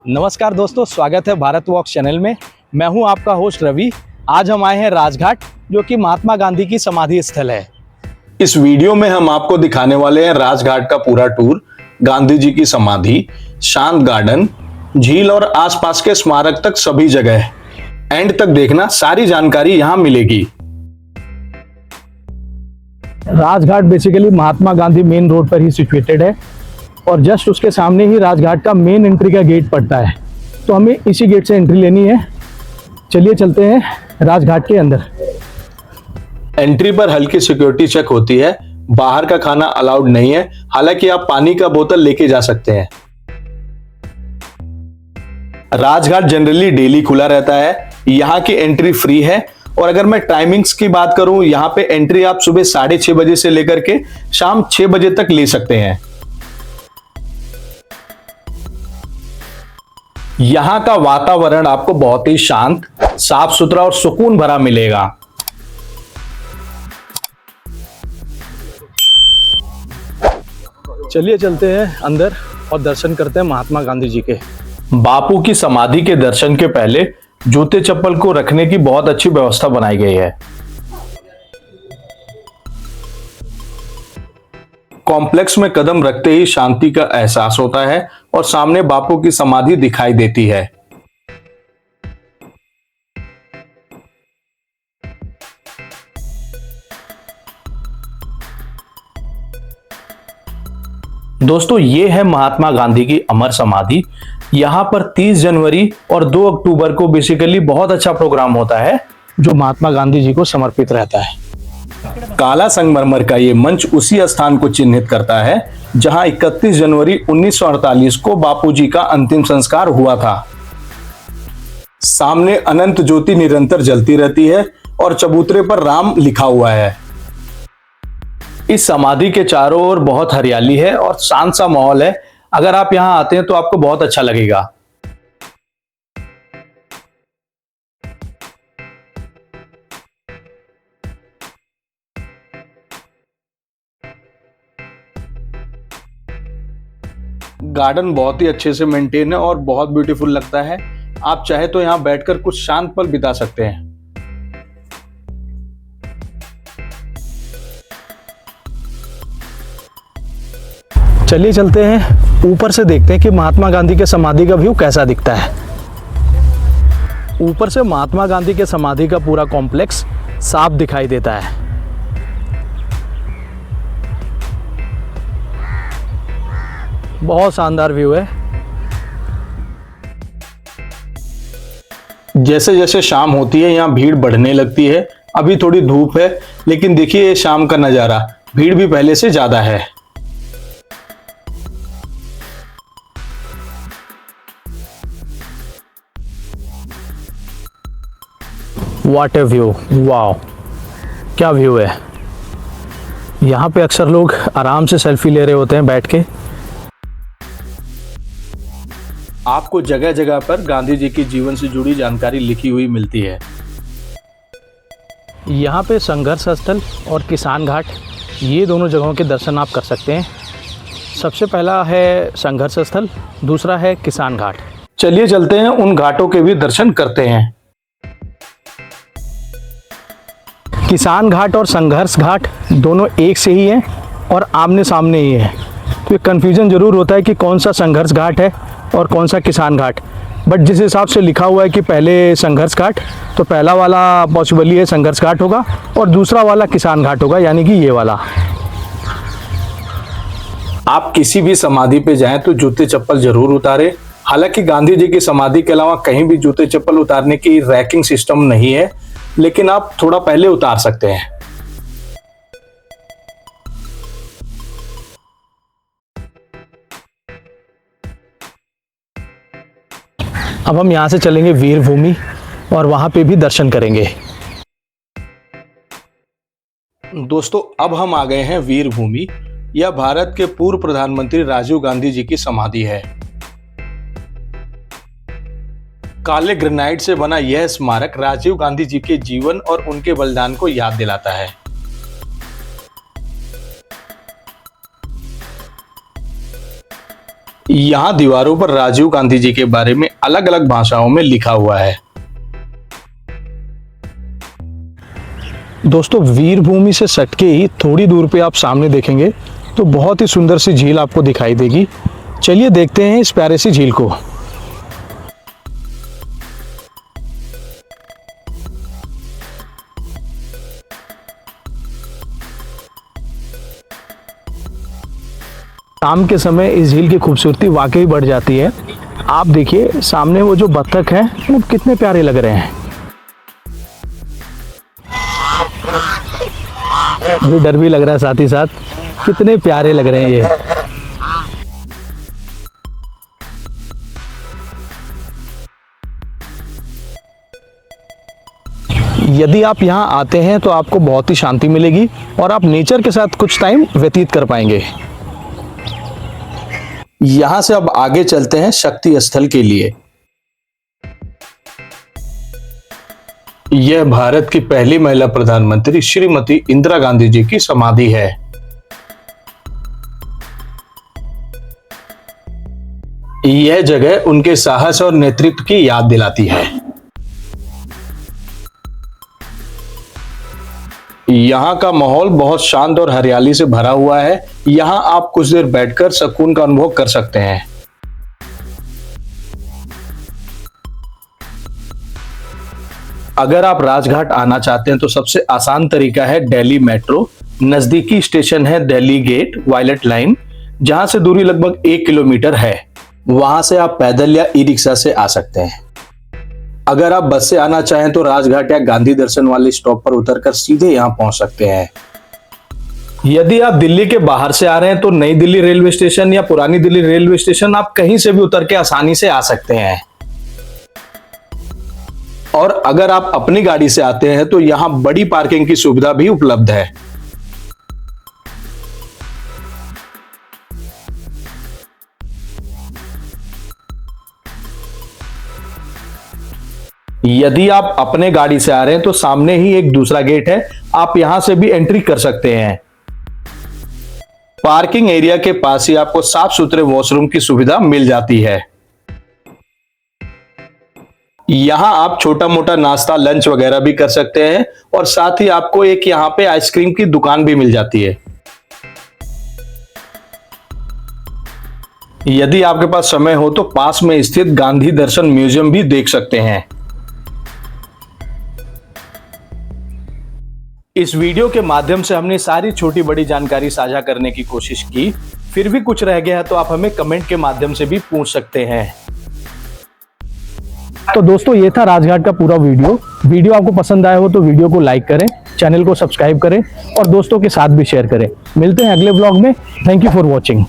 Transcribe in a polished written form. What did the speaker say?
नमस्कार दोस्तों, स्वागत है भारत वॉक्स चैनल में। मैं हूं आपका होस्ट रवि। आज हम आए हैं राजघाट, जो कि महात्मा गांधी की समाधि स्थल है। इस वीडियो में हम आपको दिखाने वाले हैं राजघाट का पूरा टूर, गांधी जी की समाधि, शांत गार्डन, झील और आसपास के स्मारक तक सभी जगह। एंड तक देखना, सारी जानकारी यहां मिलेगी। Rajghat basically Mahatma Gandhi main road पर ही सिचुएटेड है और जस्ट उसके सामने ही राजघाट का मेन एंट्री का गेट पड़ता है। तो हमें इसी गेट से एंट्री लेनी है। चलिए चलते हैं राजघाट के अंदर। एंट्री पर हल्की सिक्योरिटी चेक होती है। बाहर का खाना अलाउड नहीं है, हालांकि आप पानी का बोतल लेके जा सकते हैं। राजघाट जनरली डेली खुला रहता है। यहाँ की एंट्री फ्री है और अगर मैं टाइमिंग्स की बात करूं, यहाँ पे एंट्री आप सुबह 6:30 बजे से लेकर के शाम 6 बजे तक ले सकते हैं। यहां का वातावरण आपको बहुत ही शांत, साफ सुथरा और सुकून भरा मिलेगा। चलिए चलते हैं अंदर और दर्शन करते हैं महात्मा गांधी जी के। बापू की समाधि के दर्शन के पहले जूते चप्पल को रखने की बहुत अच्छी व्यवस्था बनाई गई है। कॉम्प्लेक्स में कदम रखते ही शांति का एहसास होता है और सामने बापू की समाधि दिखाई देती है। दोस्तों, ये है महात्मा गांधी की अमर समाधि। यहां पर 30 जनवरी और 2 अक्टूबर को बेसिकली बहुत अच्छा प्रोग्राम होता है, जो महात्मा गांधी जी को समर्पित रहता है। काला संगमरमर का ये मंच उसी स्थान को चिन्हित करता है जहां 31 जनवरी 1948 को बापूजी का अंतिम संस्कार हुआ था। सामने अनंत ज्योति निरंतर जलती रहती है और चबूतरे पर राम लिखा हुआ है। इस समाधि के चारों ओर बहुत हरियाली है और शांत सा माहौल है। अगर आप यहां आते हैं तो आपको बहुत अच्छा लगेगा। गार्डन बहुत ही अच्छे से मेंटेन है और बहुत ब्यूटीफुल लगता है। आप चाहे तो यहां बैठकर कुछ शांत पल बिता सकते हैं। चलिए चलते हैं ऊपर से, देखते हैं कि महात्मा गांधी के समाधि का व्यू कैसा दिखता है। ऊपर से महात्मा गांधी के समाधि का पूरा कॉम्प्लेक्स साफ दिखाई देता है। बहुत शानदार व्यू है। जैसे जैसे शाम होती है यहाँ भीड़ बढ़ने लगती है। अभी थोड़ी धूप है, लेकिन देखिए ये शाम का नजारा, भीड़ भी पहले से ज्यादा है। व्हाट ए व्यू, वाओ, क्या व्यू है। यहाँ पे अक्सर लोग आराम से सेल्फी ले रहे होते हैं बैठ के। आपको जगह जगह पर गांधी जी के जीवन से जुड़ी जानकारी लिखी हुई मिलती है। यहाँ पे संघर्ष स्थल और किसान घाट, ये दोनों जगहों के दर्शन आप कर सकते हैं। सबसे पहला है संघर्ष स्थल, दूसरा है किसान घाट। चलिए चलते हैं, उन घाटों के भी दर्शन करते हैं। किसान घाट और संघर्ष घाट दोनों एक से ही हैं और आमने सामने ही है। तो ये कन्फ्यूजन ज़रूर होता है कि कौन सा संघर्ष घाट है और कौन सा किसान घाट। बट जिस हिसाब से लिखा हुआ है कि पहले संघर्ष घाट, तो पहला वाला पॉसिबली है संघर्ष घाट होगा और दूसरा वाला किसान घाट होगा, यानी कि ये वाला। आप किसी भी समाधि पे जाएं तो जूते चप्पल जरूर उतारें। हालांकि गांधी जी की समाधि के अलावा कहीं भी जूते चप्पल उतारने की रैकिंग सिस्टम नहीं है, लेकिन आप थोड़ा पहले उतार सकते हैं। अब हम यहाँ से चलेंगे वीर भूमि और वहाँ पे भी दर्शन करेंगे। दोस्तों, अब हम आ गए हैं वीर भूमि। यह भारत के पूर्व प्रधानमंत्री राजीव गांधी जी की समाधि है। काले ग्रेनाइट से बना यह स्मारक राजीव गांधी जी के जीवन और उनके बलिदान को याद दिलाता है। यहाँ दीवारों पर राजीव गांधी जी के बारे में अलग अलग भाषाओं में लिखा हुआ है। दोस्तों वीरभूमि से सटके ही थोड़ी दूर पे आप सामने देखेंगे तो बहुत ही सुंदर सी झील आपको दिखाई देगी। चलिए देखते हैं इस प्यारे सी झील को। शाम के समय इस झील की खूबसूरती वाकई बढ़ जाती है। आप देखिए सामने वो जो बत्तख है वो कितने प्यारे लग रहे हैं। मुझे डर भी लग रहा है, साथ ही साथ कितने प्यारे लग रहे हैं ये। यदि आप यहाँ आते हैं तो आपको बहुत ही शांति मिलेगी और आप नेचर के साथ कुछ टाइम व्यतीत कर पाएंगे। यहाँ से अब आगे चलते हैं शक्ति स्थल के लिए। यह भारत की पहली महिला प्रधानमंत्री श्रीमती इंदिरा गांधी जी की समाधि है। यह जगह उनके साहस और नेतृत्व की याद दिलाती है। यहाँ का माहौल बहुत शांत और हरियाली से भरा हुआ है। यहाँ आप कुछ देर बैठकर सुकून का अनुभव कर सकते हैं। अगर आप राजघाट आना चाहते हैं तो सबसे आसान तरीका है दिल्ली मेट्रो। नजदीकी स्टेशन है दिल्ली गेट वायलेट लाइन, जहां से दूरी लगभग 1 किलोमीटर है। वहां से आप पैदल या ई रिक्शा से आ सकते हैं। अगर आप बस से आना चाहें तो राजघाट या गांधी दर्शन वाले स्टॉप पर उतरकर सीधे यहां पहुंच सकते हैं। यदि आप दिल्ली के बाहर से आ रहे हैं तो नई दिल्ली रेलवे स्टेशन या पुरानी दिल्ली रेलवे स्टेशन आप कहीं से भी उतर के आसानी से आ सकते हैं। और अगर आप अपनी गाड़ी से आते हैं तो यहां बड़ी पार्किंग की सुविधा भी उपलब्ध है। यदि आप अपने गाड़ी से आ रहे हैं तो सामने ही एक दूसरा गेट है, आप यहां से भी एंट्री कर सकते हैं। पार्किंग एरिया के पास ही आपको साफ सुथरे वॉशरूम की सुविधा मिल जाती है। यहां आप छोटा मोटा नाश्ता लंच वगैरह भी कर सकते हैं और साथ ही आपको एक यहां पे आइसक्रीम की दुकान भी मिल जाती है। यदि आपके पास समय हो तो पास में स्थित गांधी दर्शन म्यूजियम भी देख सकते हैं। इस वीडियो के माध्यम से हमने सारी छोटी बड़ी जानकारी साझा करने की कोशिश की। फिर भी कुछ रह गया है तो आप हमें कमेंट के माध्यम से भी पूछ सकते हैं। तो दोस्तों ये था राजघाट का पूरा वीडियो आपको पसंद आया हो तो वीडियो को लाइक करें, चैनल को सब्सक्राइब करें और दोस्तों के साथ भी शेयर करें। मिलते हैं अगले व्लॉग में। Thank you for watching.